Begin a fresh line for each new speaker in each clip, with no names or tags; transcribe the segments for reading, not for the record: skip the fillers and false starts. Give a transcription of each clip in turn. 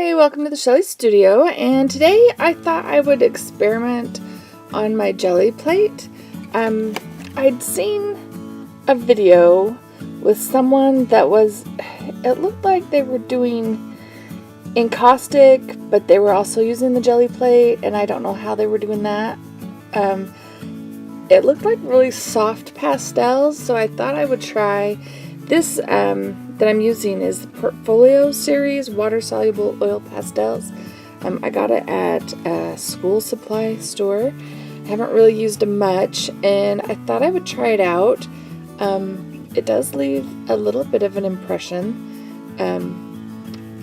Hi, welcome to the Shelley Studio, and today I thought I would experiment on my jelly plate. I'd seen a video with someone that it looked like they were doing encaustic, but they were also using the jelly plate, and I don't know how they were doing that. It looked like really soft pastels, so I thought I would try this. That I'm using is the Portfolio series water-soluble oil pastels. I got it at a school supply store. I haven't really used them much, and I thought I would try it out. It does leave a little bit of an impression,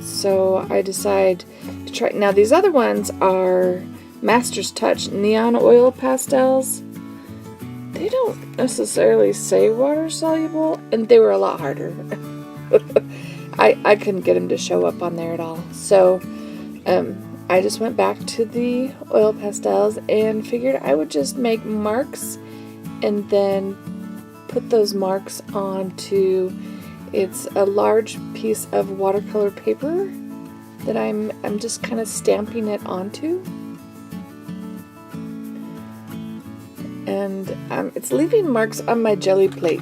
so I decided to try. Now these other ones are Master's Touch neon oil pastels. They don't necessarily say water-soluble, and they were a lot harder. I couldn't get them to show up on there at all. So I just went back to the oil pastels and figured I would just make marks and then put those marks onto, it's a large piece of watercolor paper that I'm just kind of stamping it onto. And it's leaving marks on my jelly plate.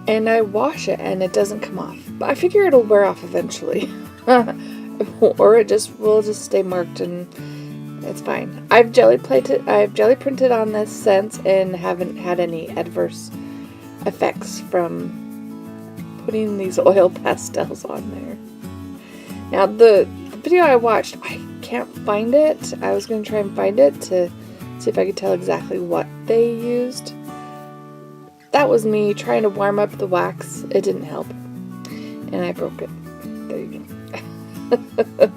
And I wash it and it doesn't come off. But I figure it'll wear off eventually. Or it will just stay marked and it's fine. I've jelly printed on this since and haven't had any adverse effects from putting these oil pastels on there. Now the video I watched, I can't find it. I was going to try and find it to see if I could tell exactly what they used. That was me trying to warm up the wax. It didn't help. And I broke it. There you go.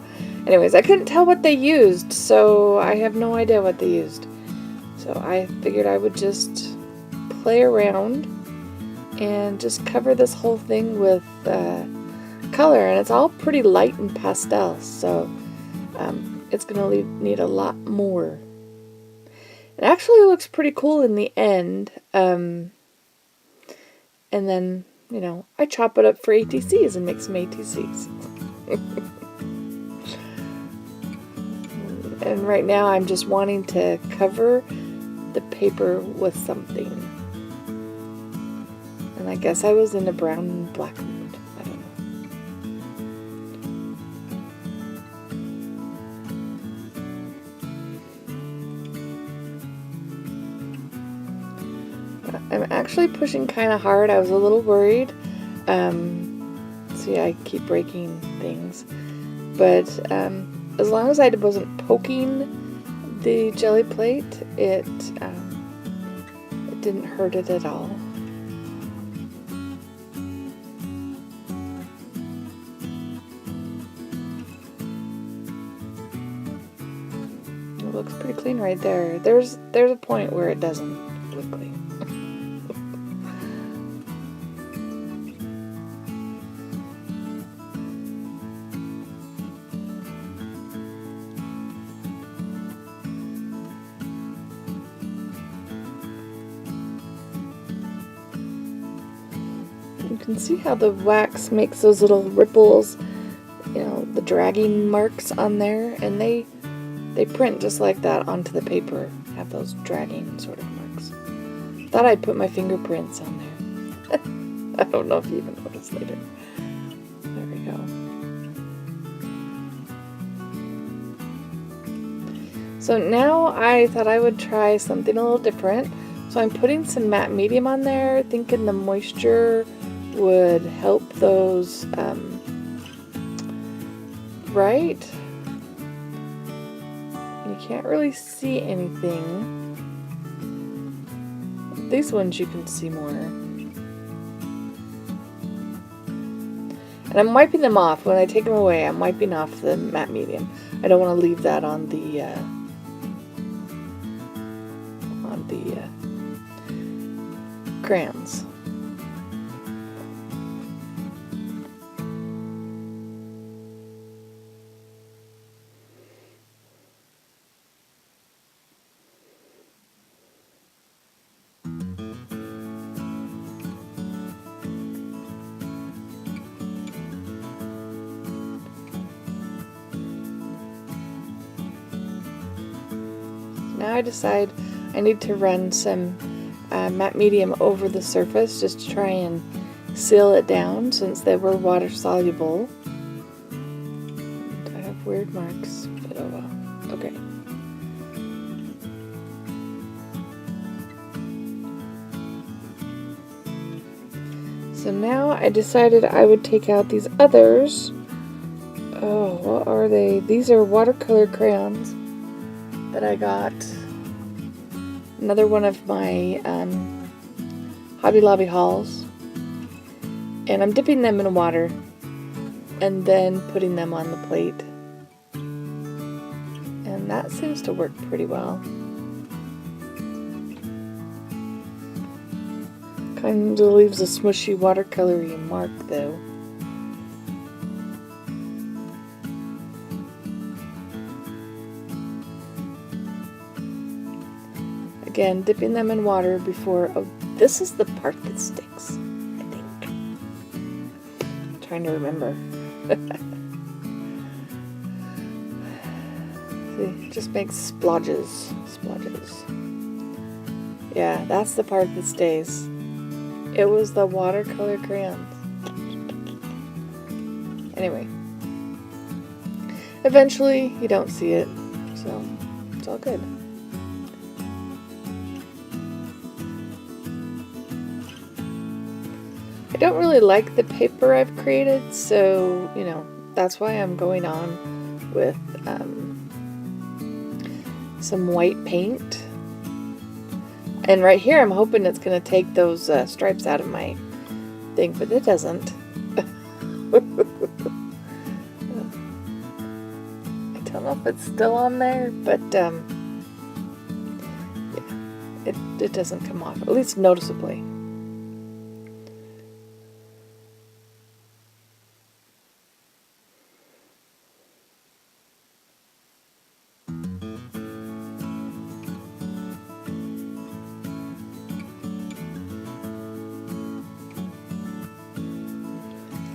Anyways, I couldn't tell what they used, so I have no idea what they used. So I figured I would just play around and just cover this whole thing with color. And it's all pretty light and pastels, so it's going to need a lot more. It actually looks pretty cool in the end. And then, I chop it up for ATCs and make some ATCs. And right now I'm just wanting to cover the paper with something. And I guess I was in a brown and black mood. I don't know. I'm actually pushing kind of hard. I was a little worried. See, I keep breaking things. But as long as I wasn't poking the jelly plate, it didn't hurt it at all. It looks pretty clean right there. There's a point where it doesn't look clean. You can see how the wax makes those little ripples, the dragging marks on there, and they print just like that onto the paper, have those dragging sort of marks. Thought I'd put my fingerprints on there. I don't know if you even notice later. There we go. So now I thought I would try something a little different. So I'm putting some matte medium on there, thinking the moisture would help those, right? You can't really see anything. These ones you can see more. And I'm wiping them off. When I take them away, I'm wiping off the matte medium. I don't want to leave that on the crayons. Now I decide I need to run some matte medium over the surface just to try and seal it down since they were water soluble. I have weird marks, but oh well. Okay. So now I decided I would take out these others. Oh, what are they? These are watercolor crayons that I got. Another one of my Hobby Lobby hauls. And I'm dipping them in water and then putting them on the plate. And that seems to work pretty well. Kind of leaves a smushy watercolory mark though. Again, dipping them in water before. Oh, this is the part that sticks, I think. I'm trying to remember. See, it just makes splodges. Yeah, that's the part that stays. It was the watercolor crayons. Anyway. Eventually, you don't see it, so it's all good. I don't really like the paper I've created, so, you know, that's why I'm going on with some white paint. And right here, I'm hoping it's going to take those stripes out of my thing, but it doesn't. I don't know if it's still on there, but yeah, it doesn't come off, at least noticeably.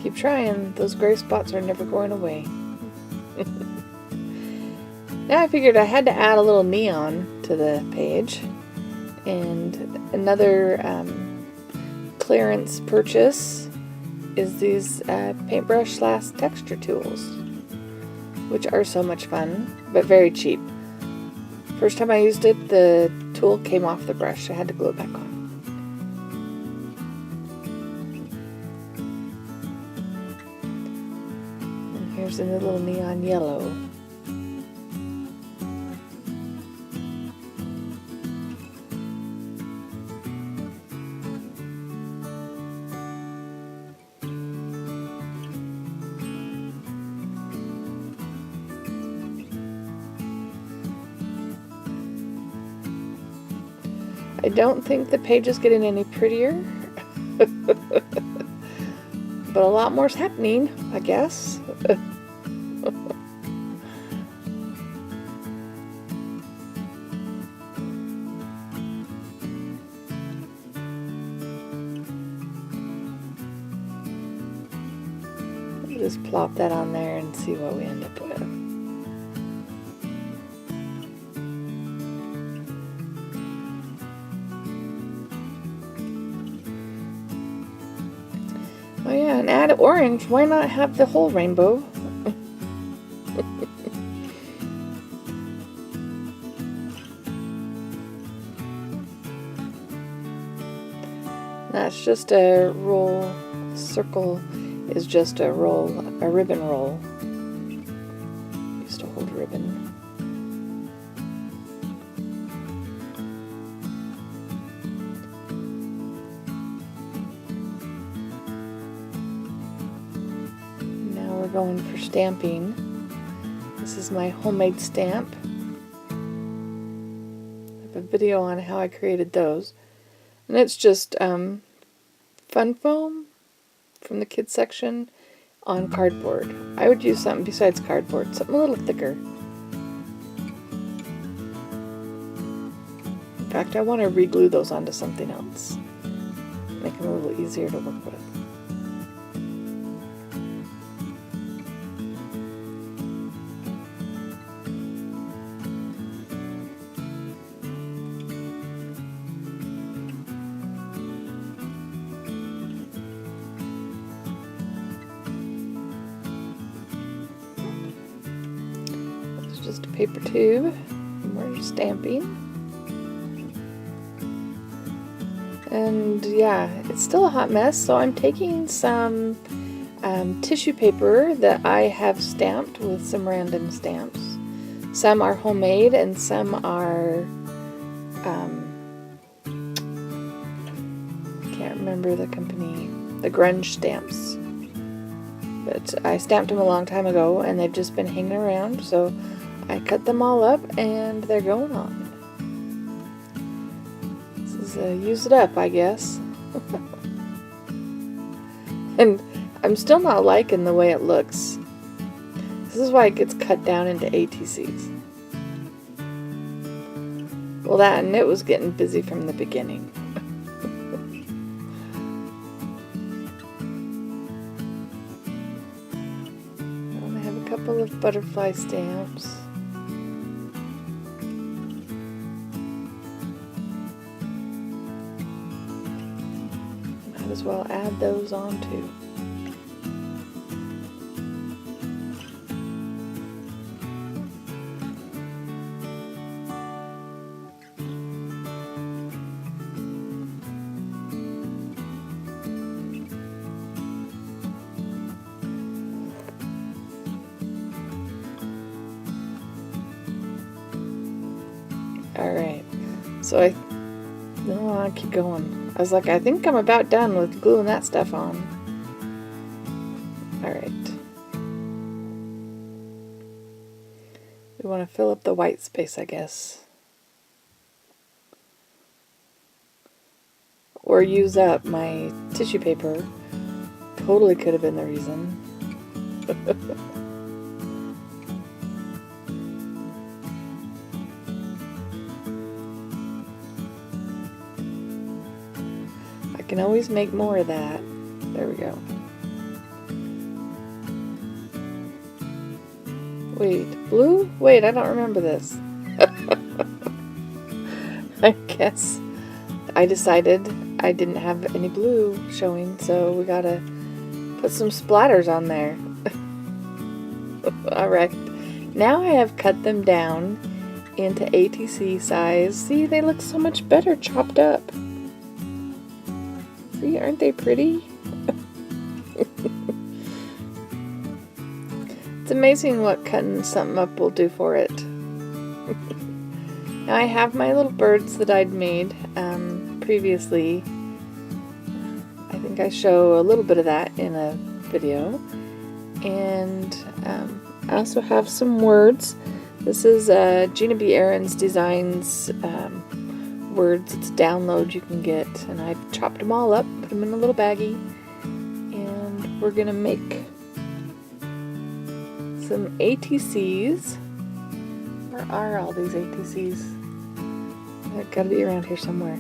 Keep trying, those gray spots are never going away. Now I figured I had to add a little neon to the page, and another clearance purchase is these paintbrush / texture tools, which are so much fun, but very cheap. First time I used it, the tool came off the brush. I had to glue it back on. And here's a little neon yellow. I don't think the page is getting any prettier, but a lot more's happening, I guess. We'll just plop that on there and see what we end up with. Oh yeah, and add orange. Why not have the whole rainbow? That's just a roll. Circle is just a roll, a ribbon roll. Used to hold ribbon. Going for stamping. This is my homemade stamp. I have a video on how I created those, and it's just fun foam from the kids section on cardboard. I would use something besides cardboard, something a little thicker. In fact, I want to re-glue those onto something else, make them a little easier to work with. just a paper tube. We're stamping. And yeah, it's still a hot mess, so I'm taking some tissue paper that I have stamped with some random stamps. Some are homemade and some are, can't remember the company, the grunge stamps. But I stamped them a long time ago and they've just been hanging around, so I cut them all up and they're going on. This is use it up, I guess. And I'm still not liking the way it looks. This is why it gets cut down into ATCs. Well, that and it was getting busy from the beginning. I have a couple of butterfly stamps. Might as well add those on too. Alright, so I keep going. I was like, I think I'm about done with gluing that stuff on. Alright. We want to fill up the white space, I guess. Or use up my tissue paper. Totally could have been the reason. I can always make more of that. There we go. Wait, blue? Wait, I don't remember this. I guess I decided I didn't have any blue showing, so we gotta put some splatters on there. Alright, now I have cut them down into ATC size. See, they look so much better chopped up. See, aren't they pretty? It's amazing what cutting something up will do for it. Now I have my little birds that I'd made previously. I think I show a little bit of that in a video. And I also have some words. This is Gina B. Aaron's Designs words. It's a download you can get. And I've chopped them all up, put them in a little baggie. And we're going to make some ATCs. Where are all these ATCs? They've got to be around here somewhere.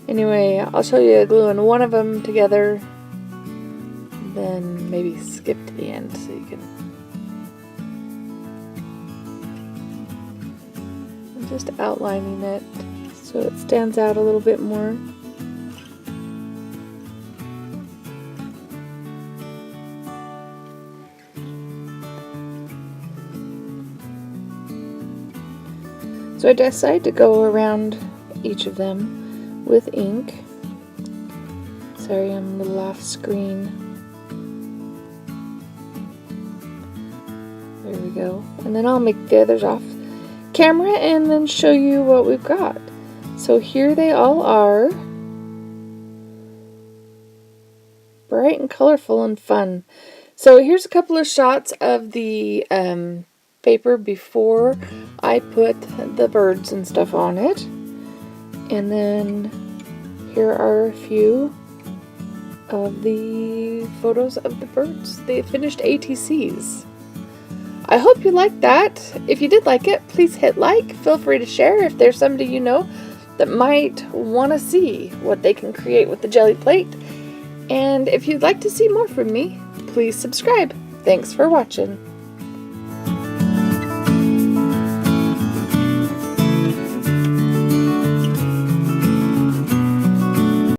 Anyway, I'll show you gluing one of them together, then maybe skip to the end so you can. I'm just outlining it so it stands out a little bit more. So I decided to go around each of them with ink. Sorry, I'm a little off screen. There we go. And then I'll make the others off camera and then show you what we've got. So here they all are. Bright and colorful and fun. So here's a couple of shots of the paper before I put the birds and stuff on it. And then here are a few of the photos of the birds, the finished ATCs. I hope you liked that. If you did like it, please hit like. Feel free to share if there's somebody you know that might want to see what they can create with the Gelli plate. And if you'd like to see more from me, please subscribe. Thanks for watching.